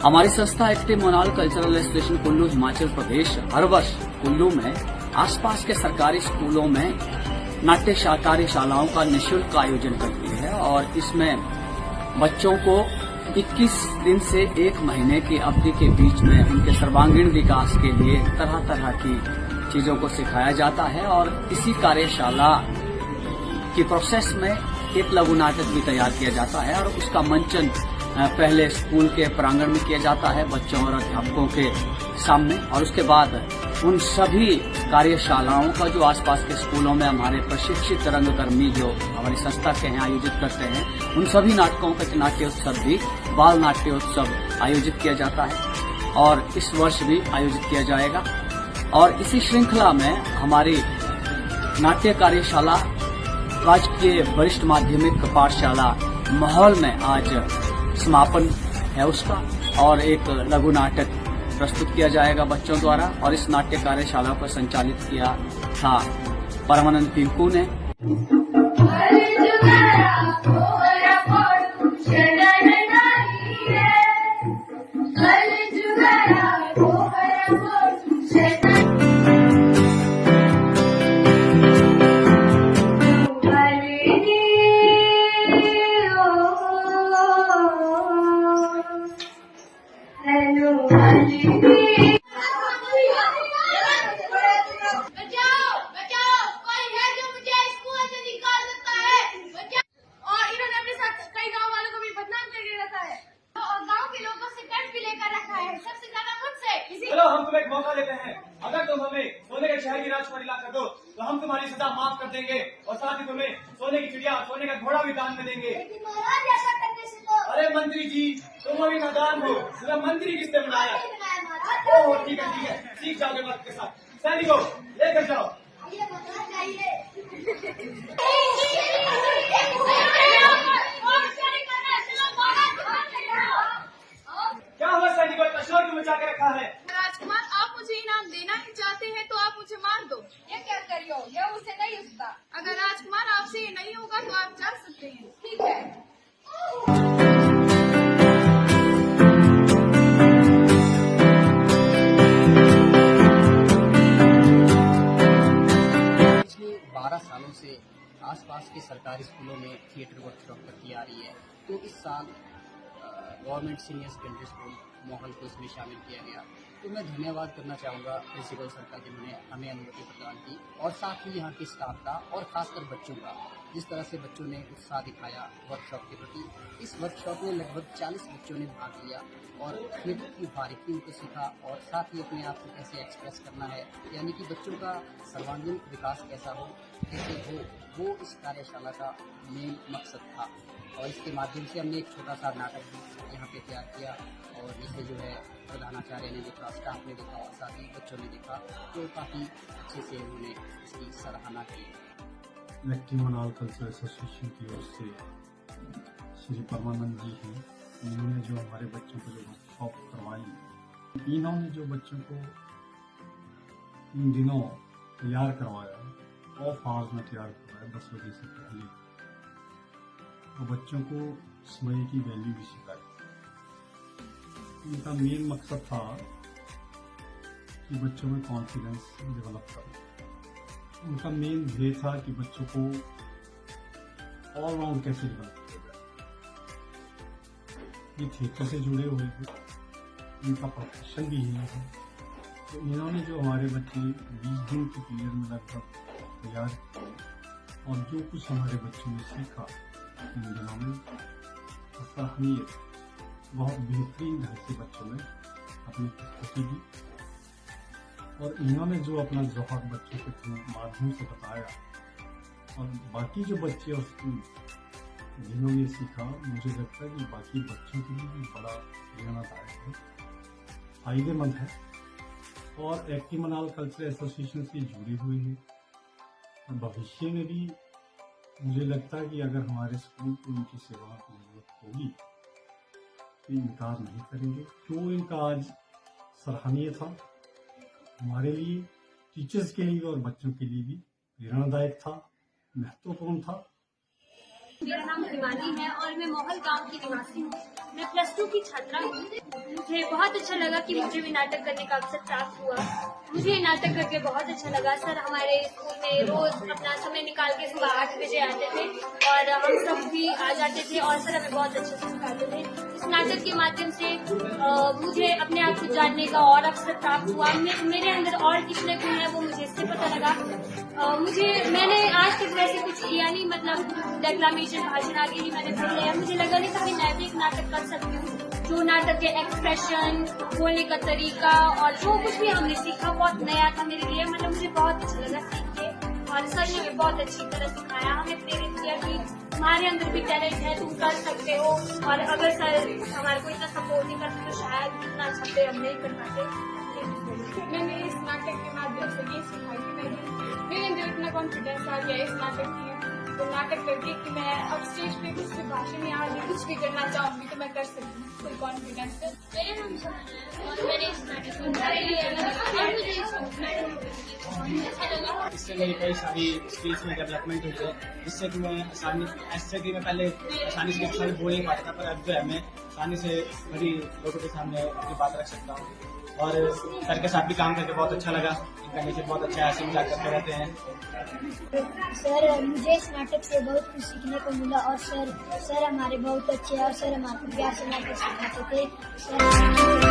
हमारी संस्था एक्टिव मोनाल cultural association Kullu Himachal Pradesh हर वर्ष कुल्लू में आसपास के सरकारी स्कूलों में नाट्य कार्यशालाओं का निःशुल्क आयोजन करती है और इसमें बच्चों को 21 दिन से 1 महीने की अवधि के बीच में उनके सर्वांगीण विकास के लिए तरह तरह की चीजों को सिखाया जाता है और इसी कार्यशाला की प्रोसेस में एक लघु नाटक भी तैयार किया जाता है और उसका मंचन पहले स्कूल के प्रांगण में किया जाता है बच्चों और अध्यापकों के सामने और उसके बाद उन सभी कार्यशालाओं का जो आसपास के स्कूलों में हमारे प्रशिक्षित रंगकर्मी जो हमारी संस्था के हैं आयोजित करते हैं उन सभी नाटकों का नाट्योत्सव भी बाल नाट्योत्सव आयोजित किया जाता है और इस वर्ष भी आयोजित किया जाएगा। और इसी श्रृंखला में हमारी नाट्य कार्यशाला राजकीय वरिष्ठ माध्यमिक पाठशाला माहौल में आज समापन है उसका और एक लघु नाटक प्रस्तुत किया जाएगा बच्चों द्वारा और इस नाट्य कार्यशाला को संचालित किया था परमानंद पिंकू ने। चलो हम तुम्हें एक मौका देते हैं, अगर तुम हमें सोने के शहर की राजकुमारी ला कर दो तो हम तुम्हारी सजा माफ कर देंगे और साथ ही तुम्हें सोने की चिड़िया सोने का घोड़ा भी दान में देंगे। लेकिन महाराज ऐसा करने से तो अरे मंत्री जी तुम अभी नादान हो, तुम्हें मंत्री किसने बनाया? ओह ठीक है सीख जाओगे वक्त के साथ। सैनिकों लेकर जाओ। आइए महाराज आइए। क्या हुआ सैनिकों, इतना शोर क्यों मचा के रखा है? राजकुमार आप मुझे इनाम देना ही चाहते हैं तो आप मुझे मार दो। ये क्या करियो, ये उसे नहीं उसका। अगर राजकुमार आपसे ये नहीं होगा तो आप जा सकते हैं। ठीक है। पिछले 12 सालों से आसपास के सरकारी स्कूलों में थिएटर वर्कशॉप करती आ रही है, तो इस साल गवर्नमेंट सीनियर सेकेंडरी स्कूल मोहल को इसमें शामिल किया गया। तो मैं धन्यवाद करना चाहूँगा प्रिंसिपल सर का जिन्होंने हमें अनुमति प्रदान की और साथ ही यहाँ के स्टाफ का और खासकर बच्चों का जिस तरह से बच्चों ने उत्साह दिखाया वर्कशॉप के प्रति। इस वर्कशॉप में लगभग 40 बच्चों ने भाग लिया और थिएटर की बारीकियों को सीखा और साथ ही अपने आप को कैसे एक्सप्रेस करना है, यानी कि बच्चों का सर्वांगीण विकास कैसा हो, कैसे हो, वो इस कार्यशाला का मेन मकसद था। और इसके माध्यम से हमने एक छोटा सा नाटक भी यहाँ पे तैयार किया और इसे जो है प्रधानाचार्य ने देखा, स्टाफ ने देखा और साथ ही बच्चों ने देखा, तो काफ़ी अच्छे से उन्होंने इसकी सराहना की। एक्टिव मोनाल कल्चरल एसोसिएशन की ओर से श्री परमानंद जी हैं, इन्होंने जो हमारे बच्चों को जो वर्कशॉप करवाई, इन्होंने जो बच्चों को इन दिनों तैयार करवाया ऑफ आवर्स में तैयार करवाया 10 बजे से पहले, और बच्चों को समय की वैल्यू भी सिखाई। इनका मेन मकसद था कि बच्चों में कॉन्फिडेंस डेवलप करें। उनका मेन ध्येय था कि बच्चों को ऑलराउंड कैसे डेवलप किया जाए। ये थिएटर से जुड़े हुए थे, इनका प्रोफेशन भी यही है। तो इन्होंने जो हमारे बच्चे 20 दिन के पीरियड में लगभग तैयार किया और जो कुछ हमारे बच्चों ने सीखा इन दिनों में सराहनीय, बहुत बेहतरीन ढंग से बच्चों ने अपनी प्रस्तुति दी और इन्होंने जो अपना जौहर बच्चों के माध्यम से बताया और बाकी जो बच्चे और स्कूल जिन्होंने ये सीखा, मुझे लगता है कि बाकी बच्चों के लिए भी बड़ा प्रेरणादायक है, फायदेमंद है और एक्टिव मनाल कल्चरल एसोसिएशन से जुड़े हुए हैं। और भविष्य में भी मुझे लगता है कि अगर हमारे स्कूल को उनकी सेवा की जरूरत होगी तो इनकार नहीं करेंगे। क्यों इनका आज सराहनीय था, हमारे लिए, टीचर्स के लिए और बच्चों के लिए भी प्रेरणादायक था, महत्वपूर्ण था। मेरा नाम हिमानी है और मैं मोहल गांव की निवासी हूँ। मैं +2 की छात्रा हूँ। मुझे बहुत अच्छा लगा कि मुझे भी नाटक करने का अवसर प्राप्त हुआ। मुझे नाटक करके बहुत अच्छा लगा। सर हमारे स्कूल में रोज अपना समय निकाल के सुबह 8 बजे आते थे और हम सब भी आ जाते थे और सर हमें बहुत अच्छे से सिखाते थे। इस नाटक के माध्यम से मुझे अपने आप को जानने का और अवसर प्राप्त हुआ। मेरे अंदर और कितने गुण है वो मुझे इससे पता लगा। मैंने आज तक वैसे कुछ किया नहीं, मतलब डेक्लामेशन भाषण आगे ही मैंने पढ़ लिया। मुझे लगा नहीं कभी मैं भी एक नाटक कर सकती हूँ। जो नाटक के एक्सप्रेशन, बोलने का तरीका और जो कुछ भी हमने सीखा बहुत नया था मेरे लिए। मतलब मुझे बहुत अच्छा लगा सीख के और सर ने हमें बहुत अच्छी तरह सिखाया, हमें प्रेरित किया कि तुम्हारे अंदर भी टैलेंट है, तुम कर सकते हो। और अगर सर हमारे को इतना सपोर्ट नहीं करते तो शायद इतना अच्छा पे हम नहीं कर पाते। मैंने इस नाटक के माध्यम से ये सीखा कि मेरे अंदर इतना कॉन्फिडेंस आ गया इस नाटक की तो नाटक करके कि मैं अब स्टेज पे कुछ भी भाषण या आगे कुछ भी करना चाहूंगी तो मैं कर सकती हूँ फुल कॉन्फिडेंस से। मेरे नाम सपना है और मैंने इस नाटक को और मुझे अच्छा लगा। इससे मेरी कई सारी स्किल्स में डेवलपमेंट हुई है, जिससे कि मैं मैं पहले आसानी से सारी बोल नहीं पाता था, पर अब जो है मैं आसानी से बड़ी लोगों के सामने अपनी बात रख सकता हूँ। और सर के साथ भी काम करके बहुत अच्छा लगा। इनका नेचर बहुत अच्छा है, ऐसे मजाक करते रहते हैं। सर मुझे इस नाटक से बहुत कुछ सीखने को मिला और सर हमारे बहुत अच्छे हैं और सर हमारे प्यार से नाटक सिखाते थे। सर